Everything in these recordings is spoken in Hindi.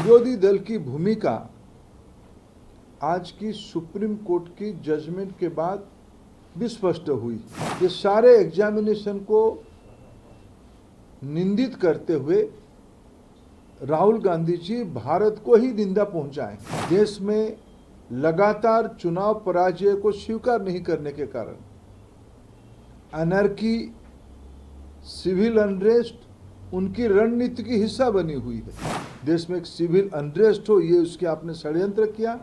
विरोधी दल की भूमिका आज की सुप्रीम कोर्ट की जजमेंट के बाद भी स्पष्ट हुई। ये सारे एग्जामिनेशन को निंदित करते हुए राहुल गांधी जी भारत को ही निंदा पहुंचाए। देश में लगातार चुनाव पराजय को स्वीकार नहीं करने के कारण अनर्की, सिविल अनरेस्ट उनकी रणनीति की हिस्सा बनी हुई है। देश में एक सिविल अनरेस्ट हो, ये उसके आपने षड्यंत्र किया,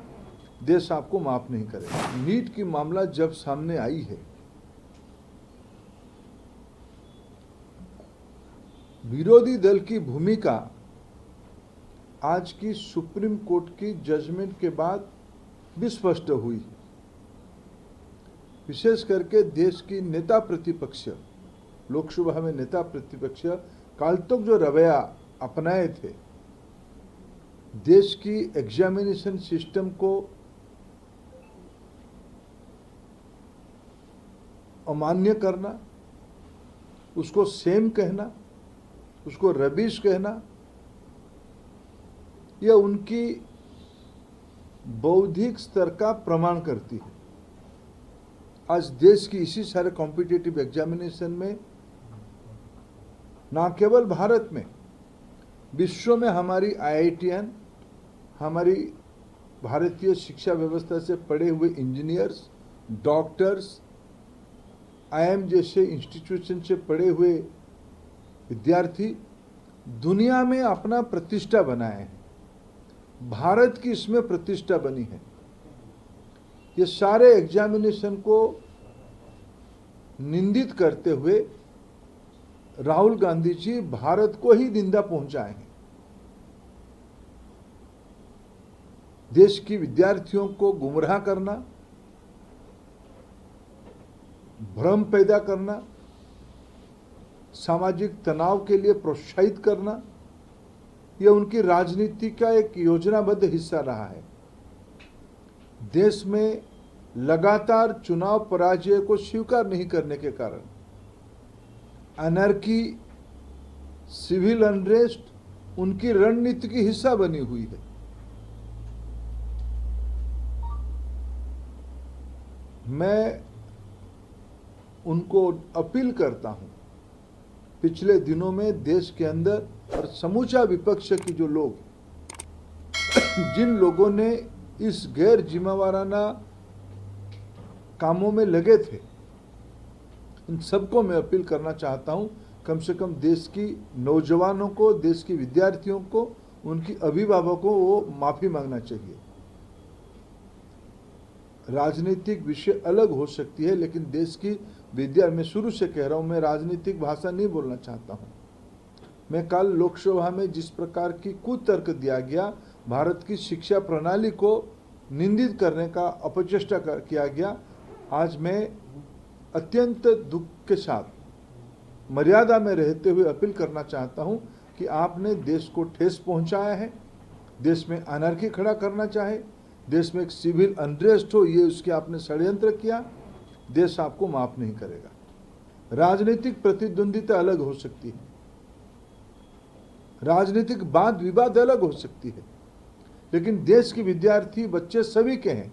देश आपको माफ नहीं करेगा। नीट की मामला जब सामने आई है, विरोधी दल की भूमिका आज की सुप्रीम कोर्ट की जजमेंट के बाद भी स्पष्ट हुई। विशेष करके देश की नेता प्रतिपक्ष, लोकसभा में नेता प्रतिपक्ष काल तक जो रवैया अपनाए थे, देश की एग्जामिनेशन सिस्टम को अमान्य करना, उसको सेम कहना, उसको रबिश कहना, यह उनकी बौद्धिक स्तर का प्रमाण करती है। आज देश की इसी सारे कॉम्पिटिटिव एग्जामिनेशन में ना केवल भारत में, विश्व में हमारी आईआईटीएन, हमारी भारतीय शिक्षा व्यवस्था से पढ़े हुए इंजीनियर्स, डॉक्टर्स, आईआईएम जैसे इंस्टीट्यूशन से पढ़े हुए विद्यार्थी दुनिया में अपना प्रतिष्ठा बनाए हैं। भारत की इसमें प्रतिष्ठा बनी है। ये सारे एग्जामिनेशन को निंदित करते हुए राहुल गांधी जी भारत को ही निंदा पहुंचाए हैं। देश की विद्यार्थियों को गुमराह करना, भ्रम पैदा करना, सामाजिक तनाव के लिए प्रोत्साहित करना, यह उनकी राजनीति का एक योजनाबद्ध हिस्सा रहा है। देश में लगातार चुनाव पराजय को स्वीकार नहीं करने के कारण अनर्की, सिविल अनरेस्ट उनकी रणनीति की हिस्सा बनी हुई है। मैं उनको अपील करता हूं, पिछले दिनों में देश के अंदर और समूचा विपक्ष की जो लोग, जिन लोगों ने इस गैर जिम्मेवाराना कामों में लगे थे, इन सबको मैं अपील करना चाहता हूं, कम से कम देश की नौजवानों को, देश की विद्यार्थियों को, उनकी अभिभावकों को वो माफी मांगना चाहिए। राजनीतिक विषय अलग हो सकती है, लेकिन देश की विद्या, मैं शुरू से कह रहा हूं, मैं राजनीतिक भाषा नहीं बोलना चाहता हूं। मैं कल लोकसभा में जिस प्रकार की कुतर्क दिया गया, भारत की शिक्षा प्रणाली को निंदित करने का अपचेष्टा किया गया, आज मैं अत्यंत दुख के साथ मर्यादा में रहते हुए अपील करना चाहता हूं कि आपने देश को ठेस पहुंचाया है। देश में अनर्की खड़ा करना चाहे, देश में एक सिविल अनरेस्ट हो, ये उसके आपने षड्यंत्र किया, देश आपको माफ नहीं करेगा। राजनीतिक प्रतिद्वंदिता अलग हो सकती है, राजनीतिक वाद विवाद अलग हो सकती है, लेकिन देश के विद्यार्थी बच्चे सभी के हैं,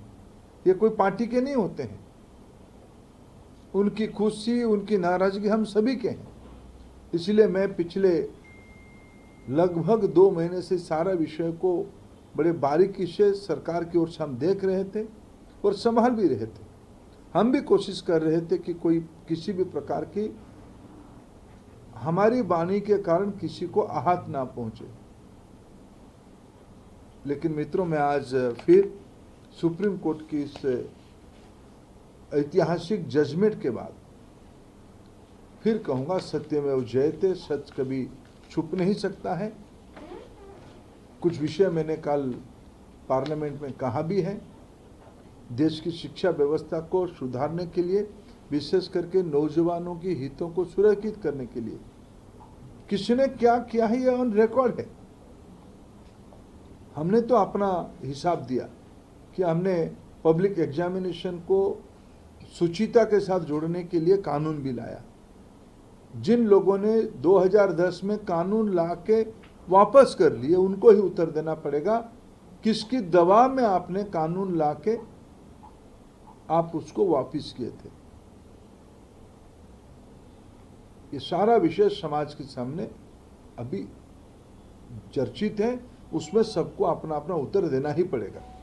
ये कोई पार्टी के नहीं होते हैं। उनकी खुशी, उनकी नाराजगी हम सभी के हैं। इसलिए मैं पिछले लगभग 2 महीने से सारा विषय को बड़े बारीकी से सरकार की ओर से हम देख रहे थे और संभाल भी रहे थे। हम भी कोशिश कर रहे थे कि कोई किसी भी प्रकार की हमारी वाणी के कारण किसी को आहत ना पहुंचे। लेकिन मित्रों, मैं आज फिर सुप्रीम कोर्ट की इस ऐतिहासिक जजमेंट के बाद फिर कहूंगा, सत्यमेव जयते, सच कभी छुप नहीं सकता है। कुछ विषय मैंने कल पार्लियामेंट में कहा भी है। देश की शिक्षा व्यवस्था को सुधारने के लिए, विशेष करके नौजवानों की हितों को सुरक्षित करने के लिए किसी ने क्या किया है, यह ऑन रिकॉर्ड है। हमने तो अपना हिसाब दिया कि हमने पब्लिक एग्जामिनेशन को सुचिता के साथ जोड़ने के लिए कानून भी लाया। जिन लोगों ने 2010 में कानून ला के वापस कर लिए, उनको ही उत्तर देना पड़ेगा। किसकी दबाव में आपने कानून लाके आप उसको वापस किए थे? ये सारा विषय समाज के सामने अभी चर्चित है, उसमें सबको अपना अपना उत्तर देना ही पड़ेगा।